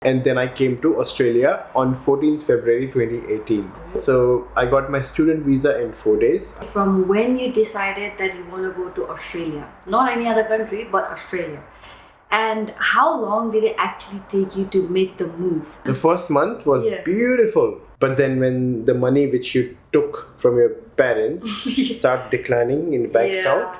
And then I came to Australia on 14th February 2018. So I got my student visa in 4 days. From when you decided that you want to go to Australia, not any other country, but Australia. And how long did it actually take you to make the move? The first month was beautiful. But then when the money which you took from your parents start declining in bank account,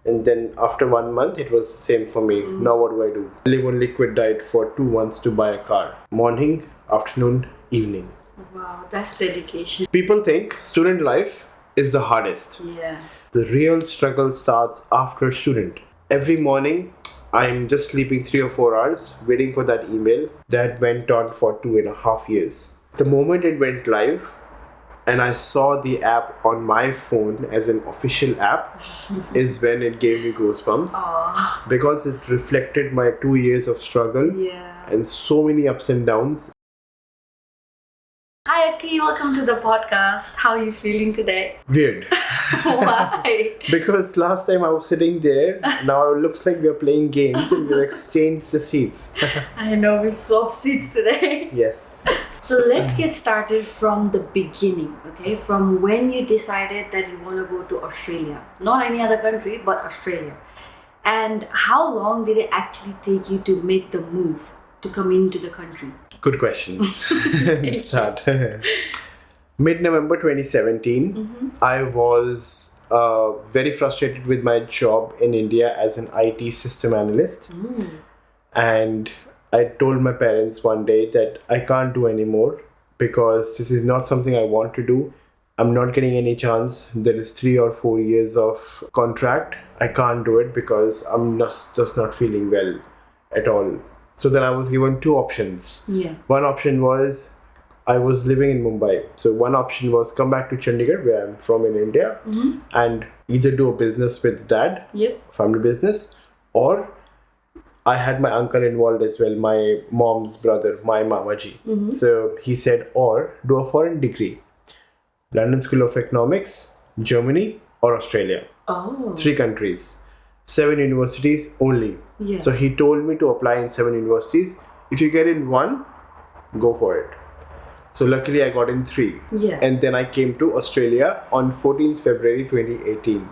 and then after 1 month, it was the same for me. Now what do I do? I live on liquid diet for 2 months to buy a car. Morning, afternoon, evening. Wow, that's dedication. People think student life is the hardest. Yeah. The real struggle starts after student. Every morning, I'm just sleeping 3 or 4 hours, waiting for that email that went on for 2.5 years. The moment it went live, and I saw the app on my phone as an official app is when it gave me goosebumps. Aww. Because it reflected my 2 years of struggle and so many ups and downs. Hi Aki, welcome to the podcast. How are you feeling today? Weird. Why? Because last time I was sitting there, now it looks like we are playing games and we exchanged the seats. I know, we swapped seats today. Yes. So let's get started from the beginning, okay? From when you decided that you want to go to Australia. Not any other country, but Australia. And how long did it actually take you to make the move to come into the country? Good question. Let's start. Mid-November 2017, I was very frustrated with my job in India as an IT system analyst. And I told my parents one day that I can't do anymore because this is not something I want to do. I'm not getting any chance. There is 3 or 4 years of contract. I can't do it because I'm just not feeling well at all. So then I was given 2 options. One option was I was living in Mumbai. So one option was come back to Chandigarh, where I'm from in India, and either do a business with dad, family business, or I had my uncle involved as well, my mom's brother, my mamaji. So he said, or do a foreign degree. London School of Economics, Germany, or Australia. 3 countries. 7 universities only. So he told me to apply in 7 universities. If you get in 1, go for it. So luckily I got in 3. And then I came to Australia on 14th February 2018.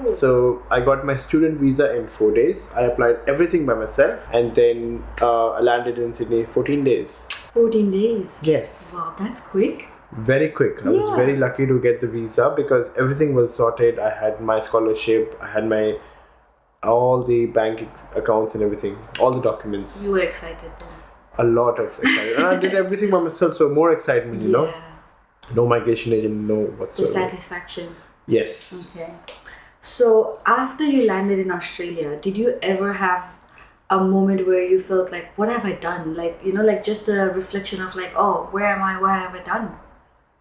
So I got my student visa in 4 days. I applied everything by myself and then I landed in Sydney 14 days. 14 days? Yes. Wow, that's quick. Very quick. I was very lucky to get the visa because everything was sorted. I had my scholarship. I had my all the bank accounts and everything, all the documents. You were excited then? A lot of excitement. And I did everything by myself, so more excitement, you know. No migration agent, no whatsoever. The satisfaction. Yes. Okay. So after you landed in Australia, did you ever have a moment where you felt like, what have I done? Like, you know, like just a reflection of like, oh, where am I? What have I done?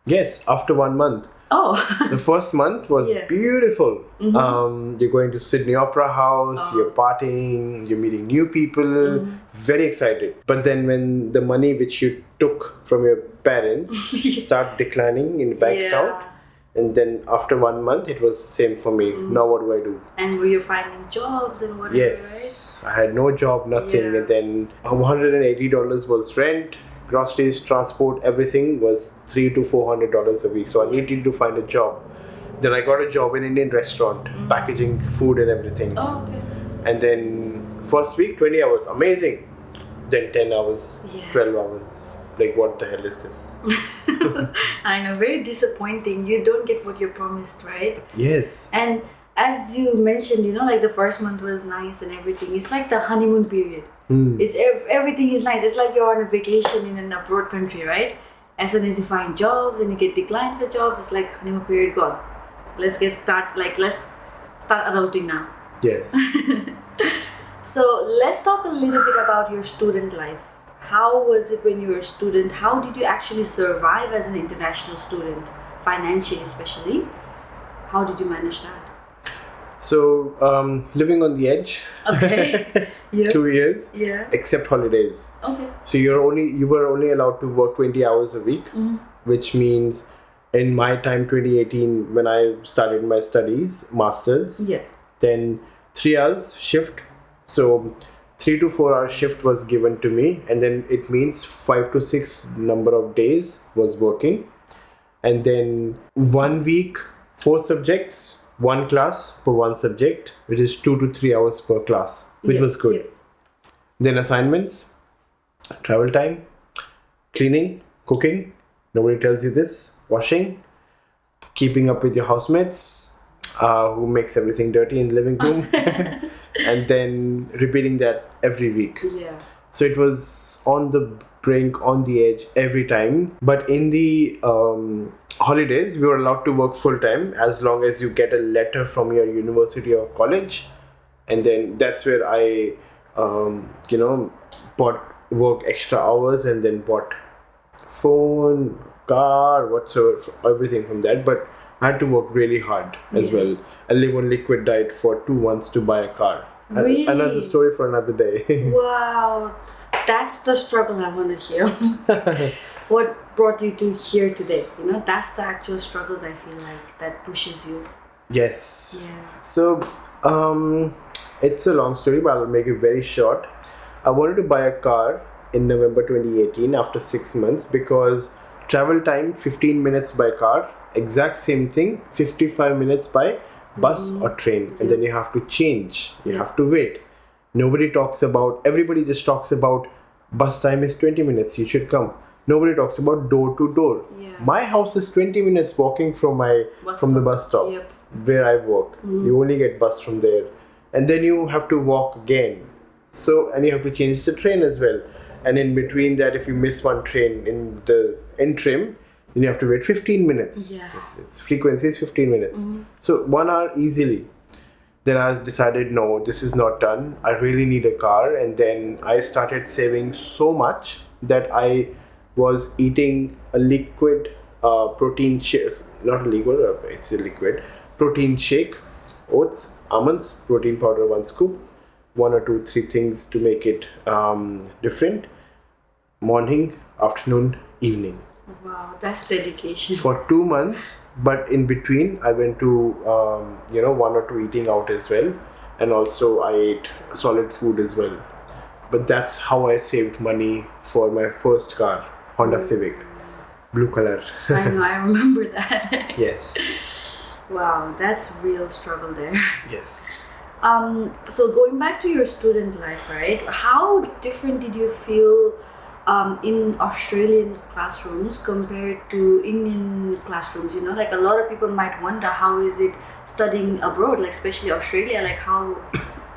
Yes, after 1 month. The first month was beautiful. You're going to Sydney Opera House, you're partying, you're meeting new people, very excited. But then when the money which you took from your parents start declining in bank account, and then after 1 month, it was the same for me. Now what do I do? And were you finding jobs and whatever, Yes, right? I had no job, nothing. And then $180 was rent. Groceries, transport, everything was $300 to $400 a week. So I needed to find a job. Then I got a job in an Indian restaurant, packaging food and everything. And then first week, 20 hours, amazing. Then 10 hours, 12 hours. Like, what the hell is this? I know, very disappointing. You don't get what you're promised, right? Yes. And as you mentioned, you know, like the first month was nice and everything. It's like the honeymoon period. It's everything is nice. It's like you're on a vacation in an abroad country, right? As soon as you find jobs and you get declined for jobs, it's like honeymoon period gone. Let's start adulting now. Yes. So let's talk a little bit about your student life. How was it when you were a student? How did you actually survive as an international student, financially especially? How did you manage that? So, living on the edge. Okay. 2 years. Except holidays. Okay. So you were only allowed to work 20 hours a week, which means in my time 2018 when I started my studies, masters. Then 3 hours shift. So 3 to 4 hour shift was given to me, and then it means 5 to 6 number of days was working, and then 1 week 4 subjects, one class per one subject, which is 2 to 3 hours per class, which was good. Then assignments, travel time, cleaning, cooking, nobody tells you this, washing, keeping up with your housemates, who makes everything dirty in the living room, and then repeating that every week. Yeah. So it was on the brink, on the edge every time. But in the holidays, we were allowed to work full time as long as you get a letter from your university or college. And then that's where I, work extra hours, and then bought phone, car, whatsoever, everything from that. But I had to work really hard as well. I live on liquid diet for 2 months to buy a car. Really? Another story for another day. Wow, that's the struggle I want to hear. What brought you to here today? That's the actual struggles I feel like that pushes you. Yes. Yeah. So, it's a long story, but I'll make it very short. I wanted to buy a car in November 2018 after 6 months because travel time 15 minutes by car, exact same thing 55 minutes by bus or train, and then you have to change, you have to wait. Everybody just talks about bus time is 20 minutes, you should come. Nobody talks about door to door. My house is 20 minutes walking from the bus stop where I work. You only get bus from there, and then you have to walk again. So, and you have to change the train as well. And in between that, if you miss one train in the interim, then you have to wait 15 minutes. Yeah. Its frequency is 15 minutes. So 1 hour easily. Then I decided, no, this is not done. I really need a car. And then I started saving so much that I was eating a liquid protein shake. Not a liquid, it's a liquid. Protein shake, oats, almonds, protein powder, 1 scoop. 1 or 2, 3 things to make it different. Morning, afternoon, evening. Wow, that's dedication. For 2 months, but in between I went to 1 or 2 eating out as well, and also I ate solid food as well. But that's how I saved money for my first car, Honda Civic, blue color. I know, I remember that. Yes. Wow, that's real struggle there. Yes. So going back to your student life, right? How different did you feel in Australian classrooms compared to Indian classrooms? Like a lot of people might wonder, how is it studying abroad, like especially Australia? Like how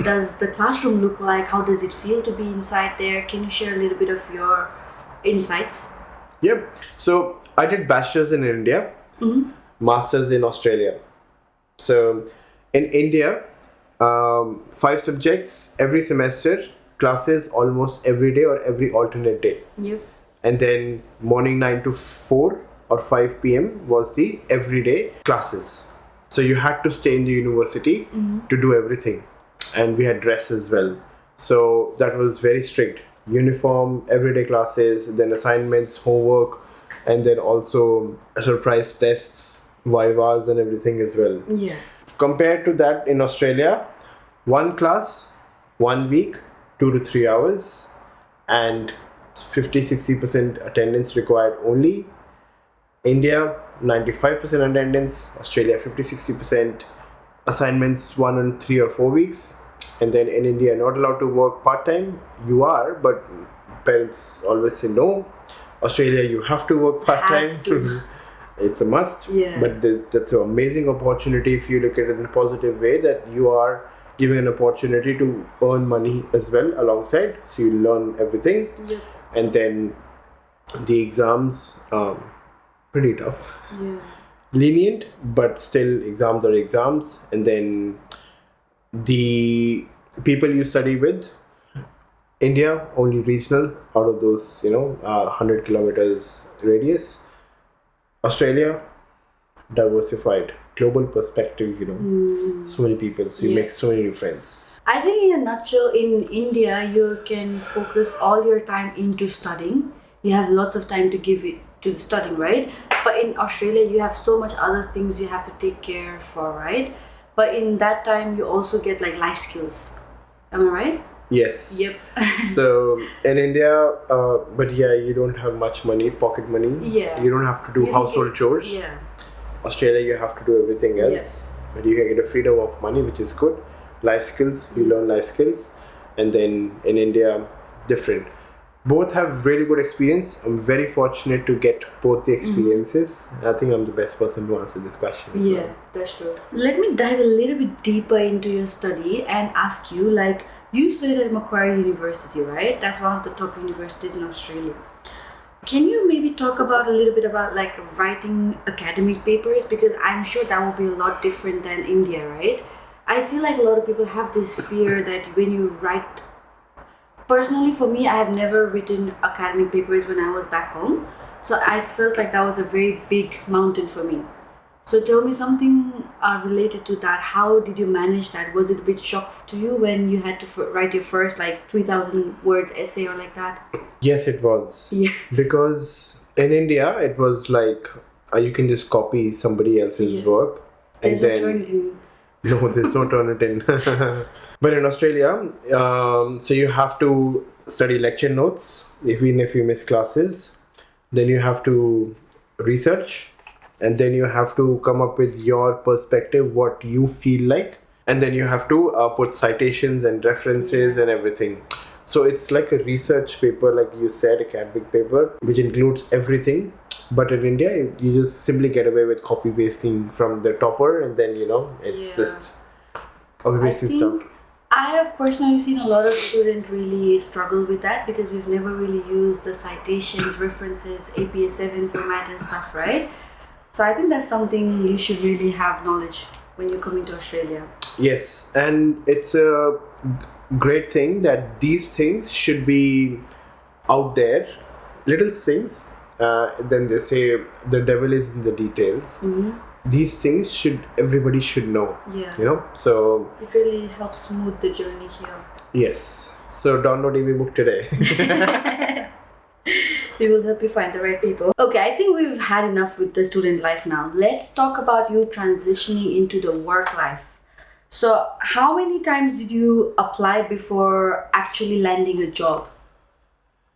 does the classroom look like? How does it feel to be inside there? Can you share a little bit of your insights? Yep. So I did bachelor's in India, master's in Australia. So in India, 5 subjects every semester, classes almost every day or every alternate day. Yep. And then morning 9 to 4 or 5 p.m. was the everyday classes. So you had to stay in the university to do everything. And we had dress as well. So that was very strict. Uniform, everyday classes, then assignments, homework, and then also surprise tests, vivas and everything as well. Yeah. Compared to that in Australia, 1 class, 1 week, 2 to 3 hours, and 50-60% attendance required only. India, 95% attendance. Australia, 50-60%. Assignments 1 and 3 or 4 weeks. And then in India, not allowed to work part-time. You are, but parents always say no. Australia, you have to work part-time. It's a must. Yeah. But that's an amazing opportunity if you look at it in a positive way, that you are given an opportunity to earn money as well alongside. So you learn everything. Yep. And then the exams, pretty tough. Yeah. Lenient, but still exams are exams. And then the people you study with, India, only regional out of those, 100 kilometers radius. Australia, diversified, global perspective, so many people, so you make so many new friends. I think in a nutshell, in India, you can focus all your time into studying. You have lots of time to give it to the studying, right? But in Australia, you have so much other things you have to take care for, right? But in that time, you also get like life skills. Am I right? Yes. Yep. So in India, but yeah, you don't have much money, pocket money. Yeah. You don't have to do You household chores. Yeah. Australia, you have to do everything else. But you can get a freedom of money, which is good. Life skills, you learn life skills. And then in India, different. Both have really good experience. I'm very fortunate to get both the experiences. I think I'm the best person to answer this question as well. That's true. Let me dive a little bit deeper into your study and ask you, like, you studied at Macquarie University, right? That's one of the top universities in Australia. Can you maybe talk about a little bit about like writing academic papers? Because I'm sure that will be a lot different than India, right? I feel like a lot of people have this fear that when you write, personally for me, I have never written academic papers when I was back home. So I felt like that was a very big mountain for me. So tell me something related to that. How did you manage that? Was it a bit shock to you when you had to write your first like 3,000 words essay or like that? Yes, it was. Yeah. Because in India, it was like you can just copy somebody else's work. There's no Turnitin. No, there's no Turnitin. But in Australia, so you have to study lecture notes, even if you miss classes. Then you have to research. And then you have to come up with your perspective, what you feel like. And then you have to put citations and references and everything. So it's like a research paper, like you said, academic paper, which includes everything. But in India, you just simply get away with copy pasting from the topper, and then it's just copy pasting stuff. I have personally seen a lot of students really struggle with that because we've never really used the citations, references, APA7 format and stuff, right? So I think that's something you should really have knowledge when you're coming to Australia. Yes, and it's a great thing that these things should be out there. Little things. Then they say the devil is in the details. These things everybody should know. Yeah. So it really helps smooth the journey here. Yes. So download ImmiBook today. We will help you find the right people. Okay, I think we've had enough with the student life now. Let's talk about you transitioning into the work life. So how many times did you apply before actually landing a job?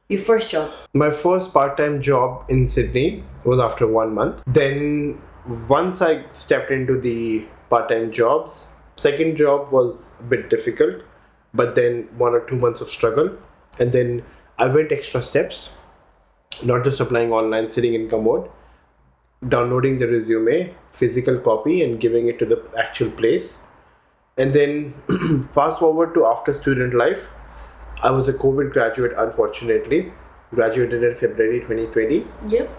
Your first job? My first part-time job in Sydney was after 1 month. Then once I stepped into the part-time jobs, second job was a bit difficult, but then 1 or 2 months of struggle. And then I went extra steps. Not just applying online, sitting in commode, downloading the resume, physical copy, and giving it to the actual place. And then fast forward to after student life, I was a COVID graduate, unfortunately. Graduated in February 2020. Yep.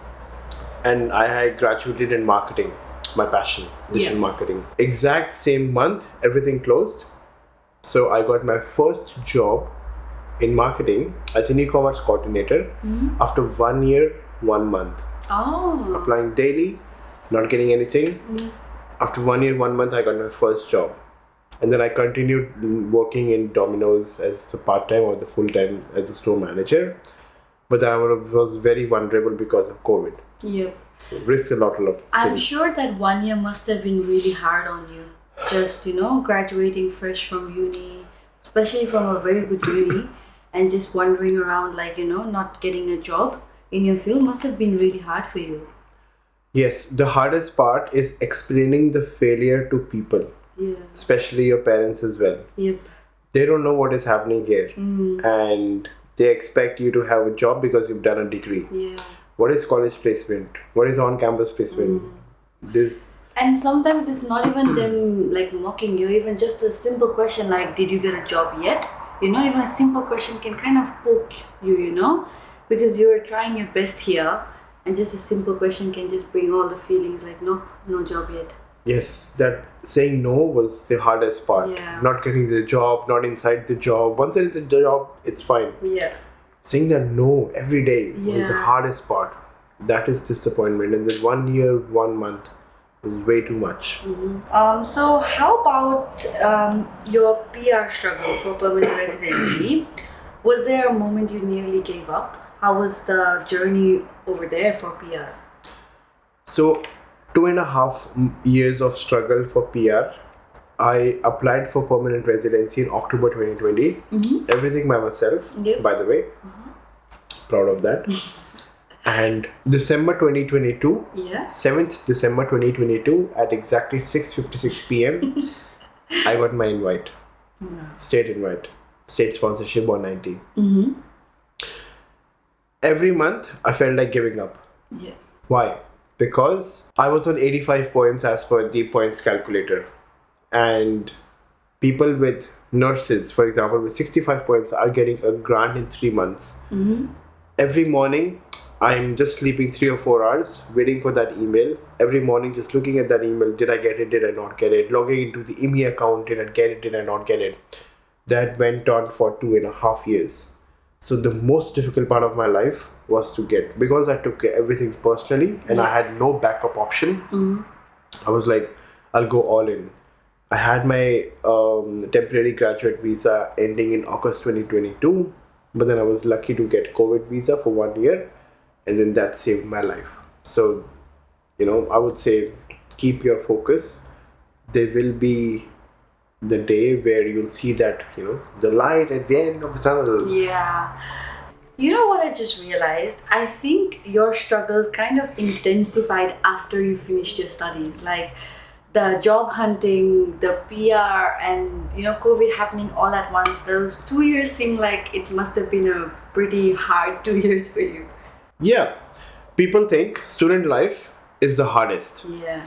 And I graduated in marketing, my passion, digital marketing. Exact same month, everything closed. So I got my first job in marketing as an e-commerce coordinator after 1 year, 1 month. Oh. Applying daily, not getting anything. After 1 year, 1 month, I got my first job. And then I continued working in Domino's as the part-time or the full-time as a store manager. But I was very vulnerable because of COVID. Yep. So risked a lot of things. I'm sure that 1 year must have been really hard on you. Just, graduating fresh from uni, especially from a very good uni. And just wandering around not getting a job in your field must have been really hard for you. Yes, the hardest part is explaining the failure to people. Yeah. Especially your parents as well. Yep. They don't know what is happening here. And they expect you to have a job because you've done a degree. Yeah. What is college placement? What is on-campus placement? And sometimes it's not even them mocking you, even just a simple question like, did you get a job yet? Even a simple question can kind of poke you, because you're trying your best here, and just a simple question can just bring all the feelings like, no job yet. Yes, that saying no was the hardest part. Yeah. Not getting the job, not inside the job. Once it's in the job, it's fine. Yeah. Saying that no every day was the hardest part. That is disappointment. And then 1 year, 1 month was way too much. So how about your PR struggle for permanent residency? Was there a moment you nearly gave up? How was the journey over there for PR? So 2.5 years of struggle for PR. I applied for permanent residency in October 2020. Everything by myself, Yep. by the way. Proud of that. And December 2022, Yeah. 7th December 2022 at exactly 6:56 p.m. I got my invite. State invite. State sponsorship 190. Every month I felt like giving up. Yeah. Why? Because I was on 85 points as per the points calculator. And people with nurses, for example, with 65 points are getting a grant in 3 months. Every morning, I'm just sleeping 3 or 4 hours, waiting for that email. Every morning, just looking at that email. Did I get it? Did I not get it? Logging into the IMMI account. Did I get it? Did I not get it? That went on for 2.5 years. So the most difficult part of my life was to get, because I took everything personally and I had no backup option. I was like, I'll go all in. I had my temporary graduate visa ending in August 2022, but then I was lucky to get COVID visa for 1 year, and then that saved my life. So, I would say keep your focus. There will be the day where you'll see that, the light at the end of the tunnel. Yeah. You know what I just realized? I think your struggles kind of intensified after you finished your studies. Like the job hunting, the PR, and COVID happening all at once. Those 2 years seem like it must have been a pretty hard 2 years for you. Yeah. People think student life is the hardest. Yeah.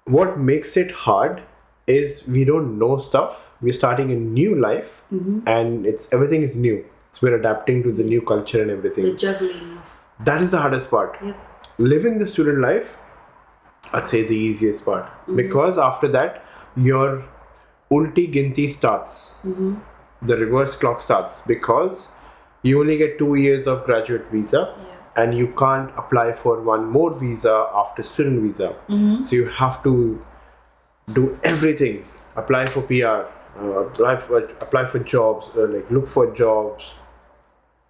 What makes it hard is we don't know stuff. We're starting a new life, and everything is new. So we're adapting to the new culture and everything. The juggling. That is the hardest part. Yep. Living the student life, I'd say the easiest part. Because after that, your ulti ginti starts. The reverse clock starts, because you only get 2 years of graduate visa. And you can't apply for one more visa after student visa. So you have to do everything. Apply for PR, apply for jobs, look for jobs,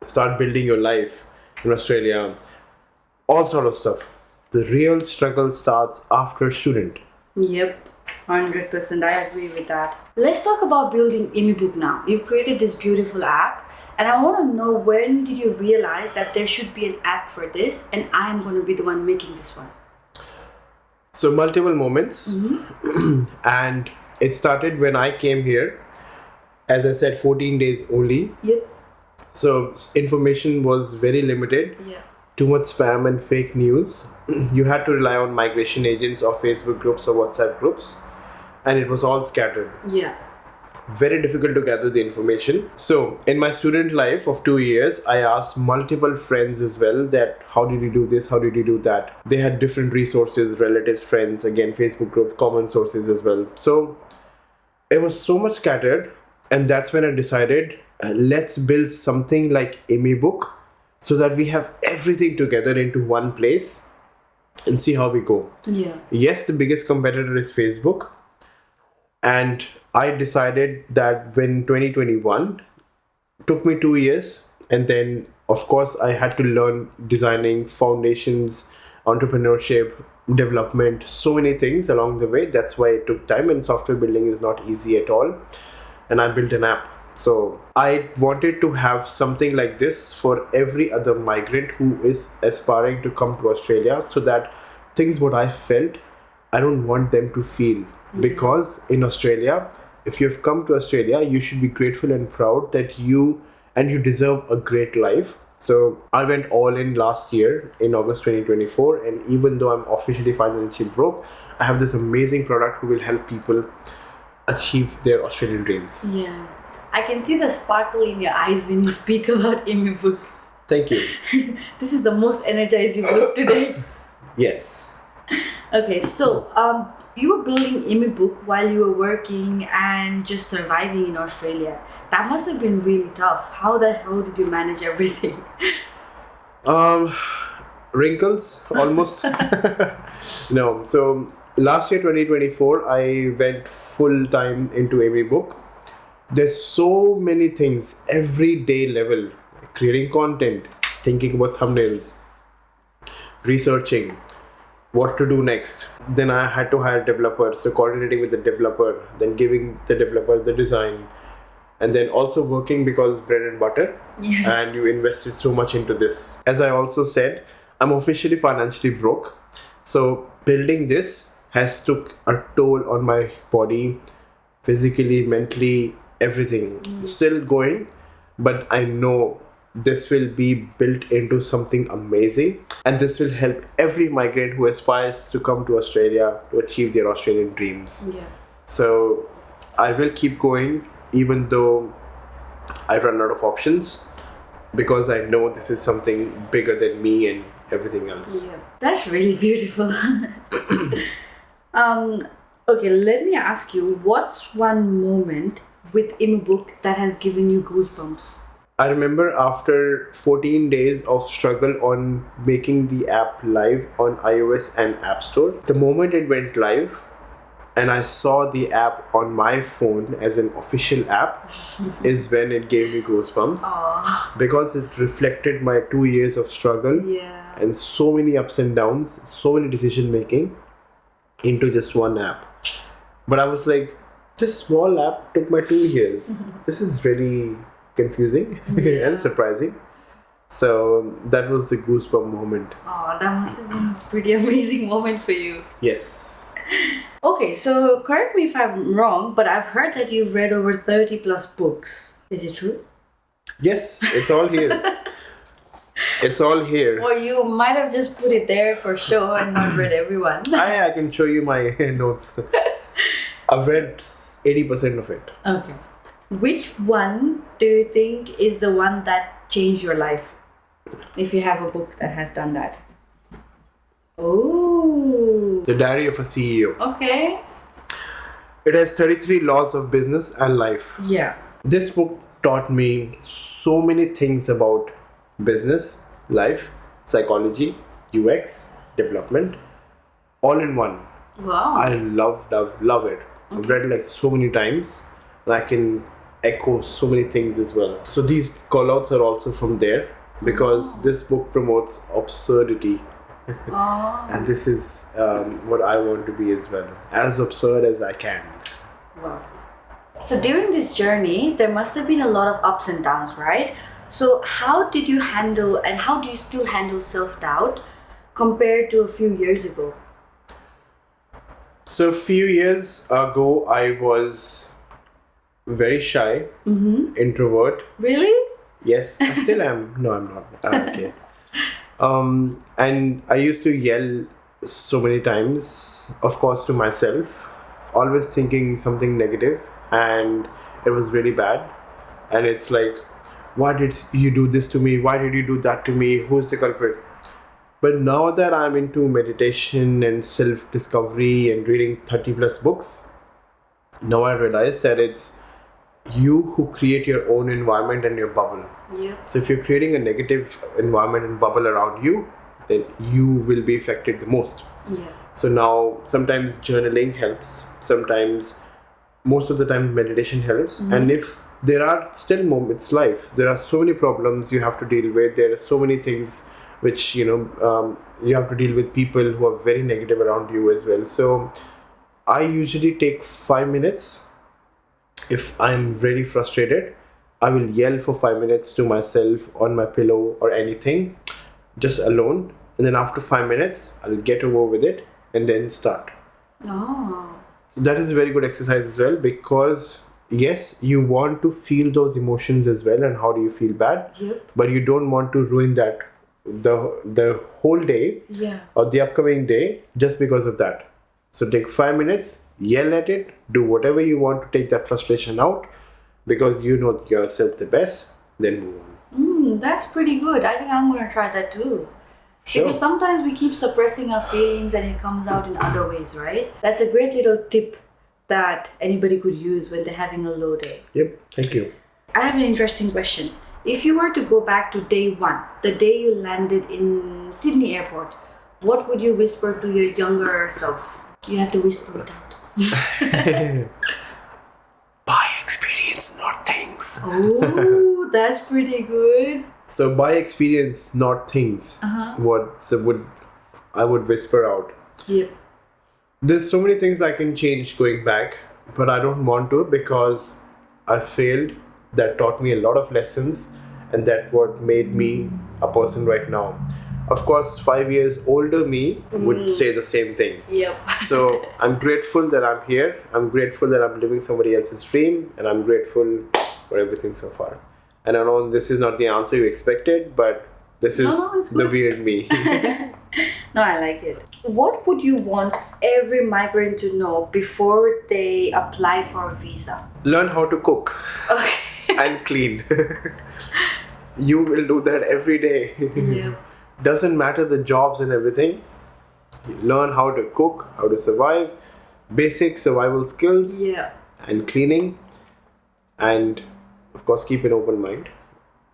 start building your life in Australia, all sort of stuff. The real struggle starts after student. Yep, 100%. I agree with that. Let's talk about building ImmiBook now. You've created this beautiful app, and I want to know, when did you realize that there should be an app for this, and I'm going to be the one making this one? So multiple moments, and it started when I came here. As I said, 14 days only. Yep. So information was very limited. Yeah. Too much spam and fake news. You had to rely on migration agents or Facebook groups or WhatsApp groups, and it was all scattered. Yeah. Very difficult to gather the information. So in my student life of 2 years, I asked multiple friends as well that how did you do this, how did you do that. They had different resources, relatives, friends, again Facebook group, common sources as well. So it was so much scattered, and that's when I decided, let's build something like ImmiBook, so that we have everything together into one place and see how we go. Yeah. Yes, the biggest competitor is Facebook, and I decided that when 2021 took me 2 years, and then of course I had to learn designing, foundations, entrepreneurship, development, so many things along the way. That's why it took time, and software building is not easy at all. And I built an app. So I wanted to have something like this for every other migrant who is aspiring to come to Australia, so that things what I felt, I don't want them to feel. Because in Australia, if you've come to Australia, you should be grateful and proud that you deserve a great life. So I went all in last year in August 2024, and even though I'm officially financially broke, I have this amazing product who will help people achieve their Australian dreams. Yeah. I can see the sparkle in your eyes when you speak about ImmiBook. Thank you. This is the most energized you look today. Yes. Okay, so you were building ImmiBook while you were working and just surviving in Australia. That must have been really tough. How the hell did you manage everything? Wrinkles, almost. No, so last year 2024, I went full time into ImmiBook. There's so many things, everyday level, creating content, thinking about thumbnails, researching, what to do next. Then I had to hire a developer, so coordinating with the developer, then giving the developer the design, and then also working because bread and butter. Yeah. And you invested so much into this. As I also said, I'm officially financially broke, so building this has took a toll on my body, physically, mentally, everything. Still going, but I know this will be built into something amazing, and this will help every migrant who aspires to come to Australia to achieve their Australian dreams. Yeah. So I will keep going even though I run out of options, because I know this is something bigger than me and everything else. Yeah. That's really beautiful. Okay, let me ask you, what's one moment with ImmiBook that has given you goosebumps? I remember after 14 days of struggle on making the app live on iOS and App Store, the moment it went live and I saw the app on my phone as an official app is when it gave me goosebumps. Oh, Because it reflected my 2 years of struggle yeah. and so many ups and downs, so many decision making into just one app. But I was like, this small app took my 2 years. This is really confusing Yeah. and surprising. So that was the goosebump moment. Oh, that must have been a pretty amazing moment for you. Yes. Okay, so correct me if I'm wrong, but I've heard that you've read over 30 plus books. Is it true? Yes, it's all here. It's all here. Or you might have just put it there for show and not read everyone. I can show you my notes. I've read 80% of it. Okay. Which one do you think is the one that changed your life? If you have a book that has done that. Oh. The Diary of a CEO. Okay. It has 33 laws of business and life. Yeah. This book taught me so many things about business, life, psychology, UX, development, all in one. Wow. I love it. I've read like so many times, and I can echo so many things as well. So these callouts are also from there, because this book promotes absurdity, Oh. and this is what I want to be as well, as absurd as I can. Wow. So during this journey, there must have been a lot of ups and downs, right? So how did you handle, and how do you still handle self-doubt compared to a few years ago? So a few years ago, I was very shy, introvert. Really? Yes, I still am. No, I'm not. Okay. And I used to yell so many times, of course, to myself, always thinking something negative, and it was really bad. And it's like, why did you do this to me? Why did you do that to me? Who's the culprit? But now that I'm into meditation and self-discovery and reading 30 plus books, now I realize that it's you who create your own environment and your bubble. Yeah. So if you're creating a negative environment and bubble around you, then you will be affected the most. Yeah. So now sometimes journaling helps, sometimes, most of the time meditation helps. And if there are still moments, life, there are so many problems you have to deal with, there are so many things which, you have to deal with people who are very negative around you as well. So I usually take 5 minutes. If I'm really frustrated, I will yell for 5 minutes to myself on my pillow or anything, just alone. And then after 5 minutes, I'll get over with it and then start. Oh. That is a very good exercise as well, because yes, you want to feel those emotions as well, and how do you feel bad, Yep. but you don't want to ruin that the whole day Yeah. or the upcoming day just because of that. So take 5 minutes, yell at it, do whatever you want to take that frustration out, because you know yourself the best, then move on. That's pretty good. I think I'm gonna try that too. Sure. Because sometimes we keep suppressing our feelings and it comes out in other ways, right? That's a great little tip that anybody could use when they're having a low day. Yep, thank you. I have an interesting question. If you were to go back to day one, the day you landed in Sydney airport, what would you whisper to your younger self? You have to whisper it out. Buy experience, not things. Oh, that's pretty good. So by experience, not things. What I would whisper out. Yep. There's so many things I can change going back, but I don't want to because I failed. That taught me a lot of lessons, and that what made me a person right now. Of course, 5 years older me would say the same thing. Yep. So I'm grateful that I'm here. I'm grateful that I'm living somebody else's dream, and I'm grateful for everything so far. And I know this is not the answer you expected, but this is it's the good. weird me. No, I like it. What would you want every migrant to know before they apply for a visa? Learn how to cook Okay. and clean. You will do that every day. Yep. Doesn't matter the jobs and everything. Learn how to cook, how to survive, basic survival skills, Yeah. and cleaning, and of course keep an open mind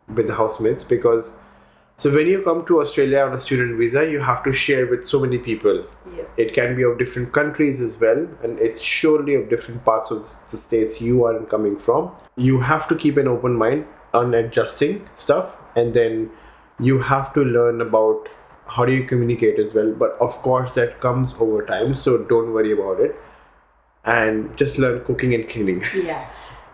with the housemates, because so when you come to Australia on a student visa, you have to share with so many people. Yeah. It can be of different countries as well, and it's surely of different parts of the states you are coming from. You have to keep an open mind on adjusting stuff, and then you have to learn about how do you communicate as well. But of course that comes over time, so don't worry about it, and just learn cooking and cleaning. Yeah.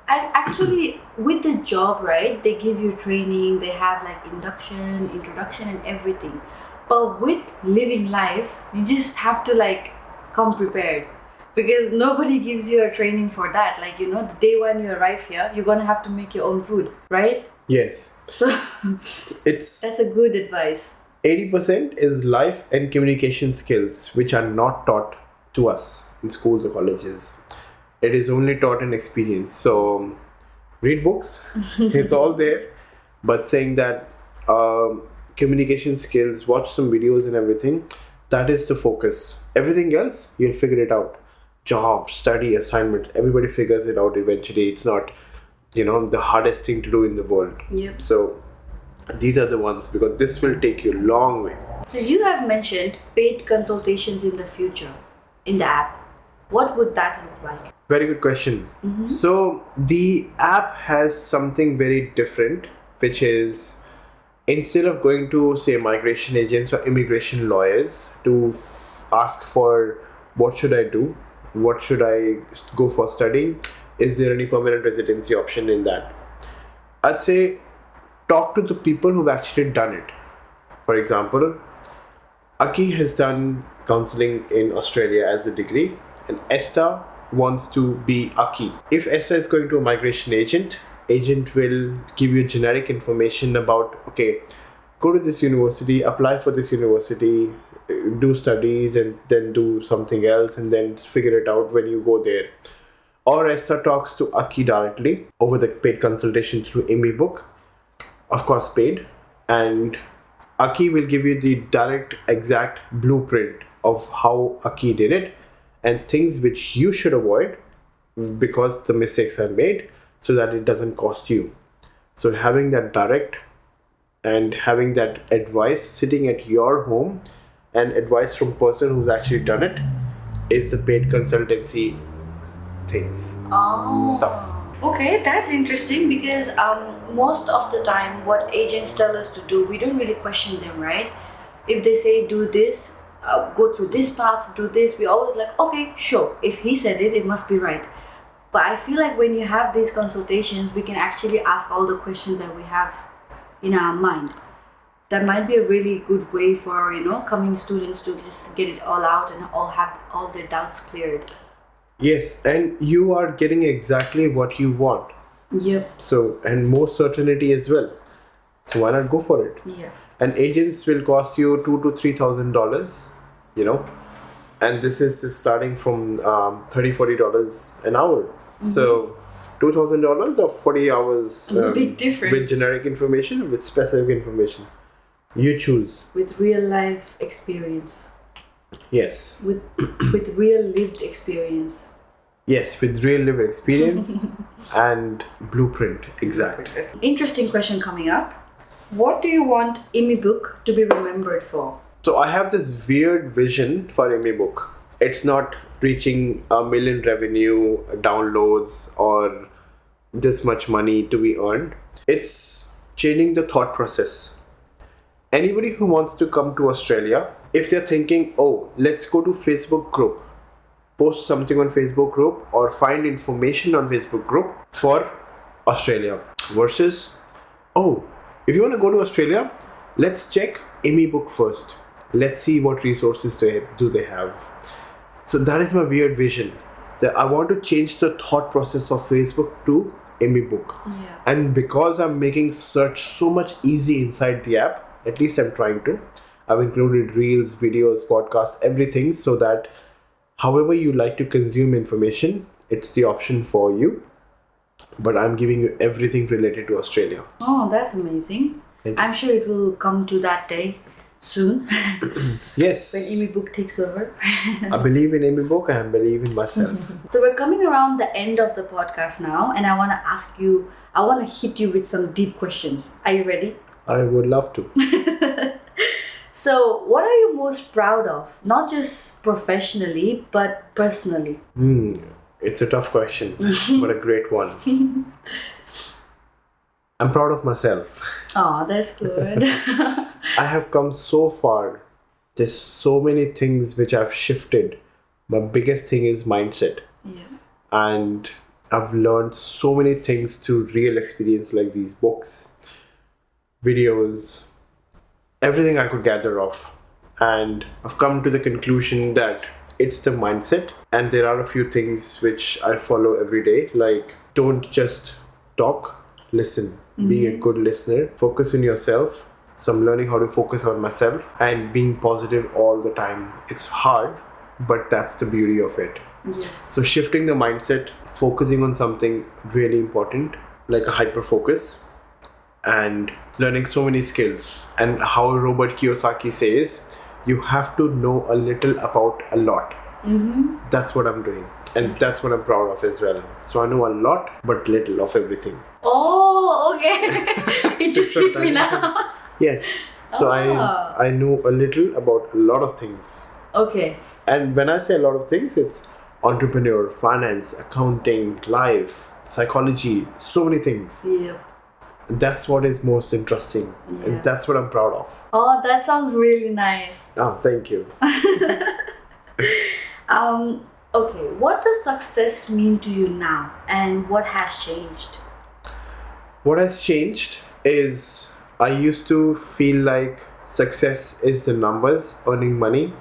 And actually, with the job, right, they give you training, they have like induction, introduction, and everything. But with living life, you just have to like come prepared, because nobody gives you a training for that. Like, you know, the day when you arrive here, you're gonna have to make your own food, right? Yes, So it's that's a good advice. 80% is life and communication skills, which are not taught to us in schools or colleges. It is only taught in experience. So read books, it's all there. But saying that communication skills, watch some videos and everything, that is the focus. Everything else, you'll figure it out. Job, study, assignment, everybody figures it out eventually. It's not, the hardest thing to do in the world. Yep. So these are the ones, because this will take you a long way. So you have mentioned paid consultations in the future in the app. What would that look like? Very good question. So the app has something very different, which is instead of going to say migration agents or immigration lawyers to ask for what should I do, what should I go for studying, is there any permanent residency option in that, I'd say talk to the people who've actually done it. For example, Aki has done counseling in Australia as a degree, and Esther wants to be Aki. If Esther is going to a migration agent will give you generic information about, okay, go to this university, apply for this university, do studies, and then do something else, and then figure it out when you go there. Or Esther talks to Aki directly over the paid consultation through ImmiBook, of course paid, and Aki will give you the direct exact blueprint of how Aki did it and things which you should avoid because the mistakes are made, so that it doesn't cost you. So having that direct and having that advice sitting at your home and advice from person who's actually done it is the paid consultancy things. Stuff. Okay, that's interesting, because most of the time what agents tell us to do, we don't really question them, right? If they say do this, go through this path, do this, we always like, okay, sure, if he said it, it must be right. But I feel like when you have these consultations, we can actually ask all the questions that we have in our mind. That might be a really good way for, coming students to just get it all out and all have all their doubts cleared. Yes, and you are getting exactly what you want. Yep. So, and more certainty as well. So why not go for it? Yeah. And agents will cost you $2,000 to $3,000, and this is starting from $30-$40 an hour. So $2,000 or 40 hours Big difference. with generic information, with specific information. You choose. With real life experience. Yes. With real lived experience. Yes, with real life experience and blueprint. Exact. Interesting question coming up. What do you want ImmiBook to be remembered for? So I have this weird vision for ImmiBook. It's not reaching 1 million revenue, downloads, or this much money to be earned. It's changing the thought process. Anybody who wants to come to Australia, if they're thinking, oh, let's go to Facebook group, post something on Facebook group or find information on Facebook group for Australia, versus, oh, if you want to go to Australia, let's check ImmiBook first. Let's see what resources do they have. So that is my weird vision, that I want to change the thought process of Facebook to ImmiBook. Yeah. And because I'm making search so much easy inside the app, at least I'm trying to, I've included reels, videos, podcasts, everything, so that however you like to consume information, it's the option for you. But I'm giving you everything related to Australia. Oh, that's amazing. I'm sure it will come to that day soon. Yes. When ImmiBook takes over. I believe in ImmiBook and I believe in myself. So we're coming around the end of the podcast now, and I want to ask you, I want to hit you with some deep questions. Are you ready? I would love to. So, what are you most proud of? Not just professionally, but personally. It's a tough question, but a great one. I'm proud of myself. Oh, that's good. I have come so far. There's so many things which I've shifted. My biggest thing is mindset. Yeah. And I've learned so many things through real experience, like these books, videos, everything I could gather of. And I've come to the conclusion that it's the mindset. And there are a few things which I follow every day, like don't just talk, listen. Be a good listener, focus on yourself. So I'm learning how to focus on myself and being positive all the time. It's hard, but that's the beauty of it. Yes. So shifting the mindset, focusing on something really important, like a hyper focus, and learning so many skills. And how Robert Kiyosaki says, you have to know a little about a lot. That's what I'm doing. And that's what I'm proud of as well. So I know a lot, but little of everything. Oh, okay. It just hit me now. Yes. So I know a little about a lot of things. Okay. And when I say a lot of things, it's entrepreneur, finance, accounting, life, psychology, so many things. Yeah. That's what is most interesting. Yeah. And that's what I'm proud of. Oh, that sounds really nice. Oh, thank you. Okay, what does success mean to you now, and what has changed? What has changed is I used to feel like success is the numbers, earning money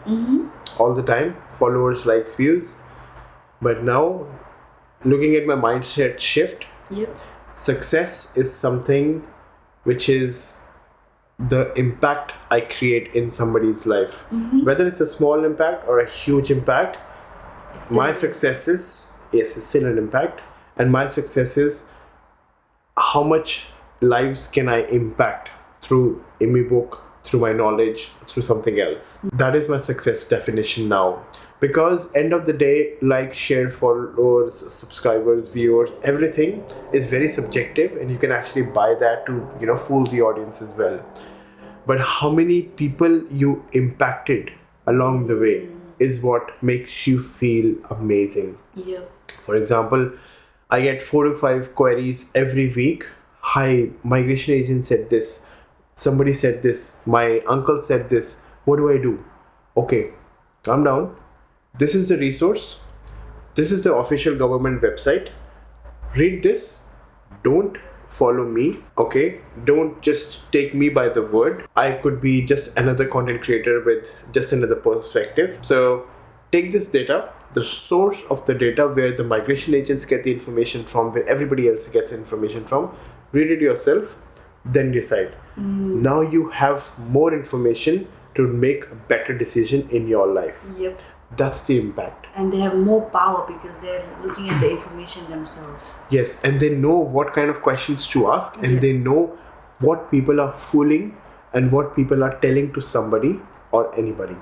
all the time, followers, likes, views. But now, looking at my mindset shift, Yep. success is something which is the impact I create in somebody's life. Whether it's a small impact or a huge impact, my success is, yes, it's still an impact. And my success is how much lives can I impact through ImmiBook, through my knowledge, through something else. That is my success definition now. Because end of the day, like, share, followers, subscribers, viewers, everything is very subjective, and you can actually buy that to, fool the audience as well. But how many people you impacted along the way is what makes you feel amazing. Yeah. For example, I get 4 to 5 queries every week. Hi, migration agent said this. Somebody said this. My uncle said this. What do I do? Okay, calm down. This is the resource. This is the official government website. Read this. Don't follow me, okay? Don't just take me by the word. I could be just another content creator with just another perspective. So take this data, the source of the data where the migration agents get the information from, where everybody else gets information from, read it yourself, then decide. Now you have more information to make a better decision in your life. Yep. That's the impact. And they have more power because they're looking at the information themselves. Yes, and they know what kind of questions to ask, and they know what people are fooling and what people are telling to somebody or anybody,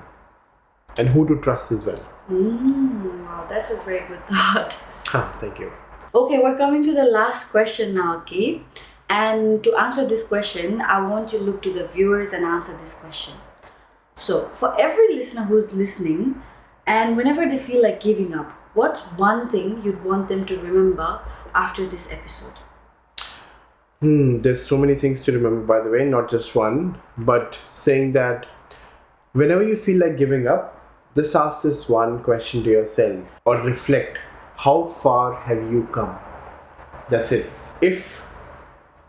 and who to trust as well. Wow, that's a very good thought. Thank you. Okay, we're coming to the last question now, okay? And to answer this question, I want you to look to the viewers and answer this question. So, for every listener who's listening, and whenever they feel like giving up, what's one thing you'd want them to remember after this episode? There's so many things to remember, by the way, not just one, but saying that Whenever you feel like giving up, just ask this one question to yourself or reflect. How far have you come? That's it. If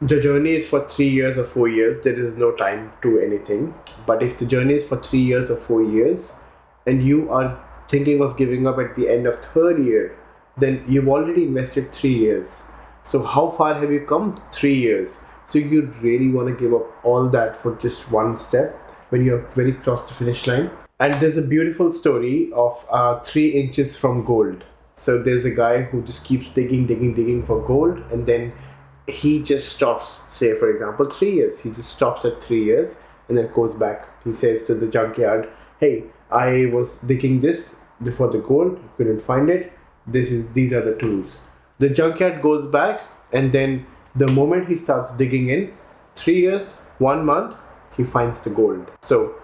the journey is for 3 years or 4 years, there is no time to anything. But if the journey is for 3 years or 4 years and you are thinking of giving up at the end of third year, then you've already invested 3 years. So how far have you come? 3 years. So you really want to give up all that for just one step when you're very close to finish line. And there's a beautiful story of 3 inches from gold. So there's a guy who just keeps digging for gold, and then he just stops, say for example 3 years. He just stops at 3 years and then goes back. He says to the junkyard, hey, I was digging this for the gold, couldn't find it. These are the tools. The junkyard goes back, and then the moment he starts digging in, 3 years, 1 month, he finds the gold. So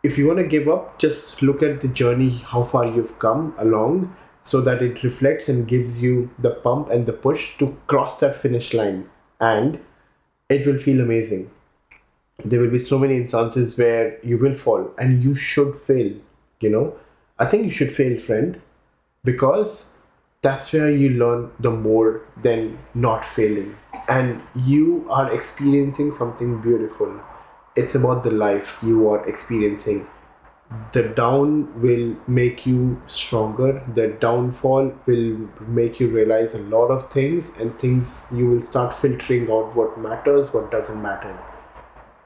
if you want to give up, just look at the journey, how far you've come along, so that it reflects and gives you the pump and the push to cross that finish line, and it will feel amazing. There will be so many instances where you will fall, and you should fail, I think you should fail, friend, because that's where you learn the more than not failing. And you are experiencing something beautiful. It's about the life you are experiencing. The down will make you stronger. The downfall will make you realize a lot of things, and things you will start filtering out what matters, what doesn't matter.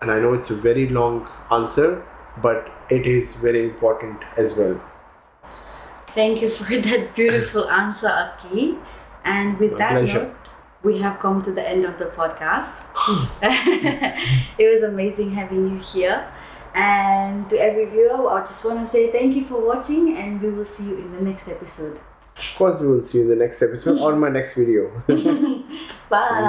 And I know it's a very long answer, but it is very important as well. Thank you for that beautiful answer, Aki. And with that note, we have come to the end of the podcast. It was amazing having you here. And to every viewer, I just want to say thank you for watching, and we will see you in the next episode. Of course, we will see you in the next episode or my next video. Bye.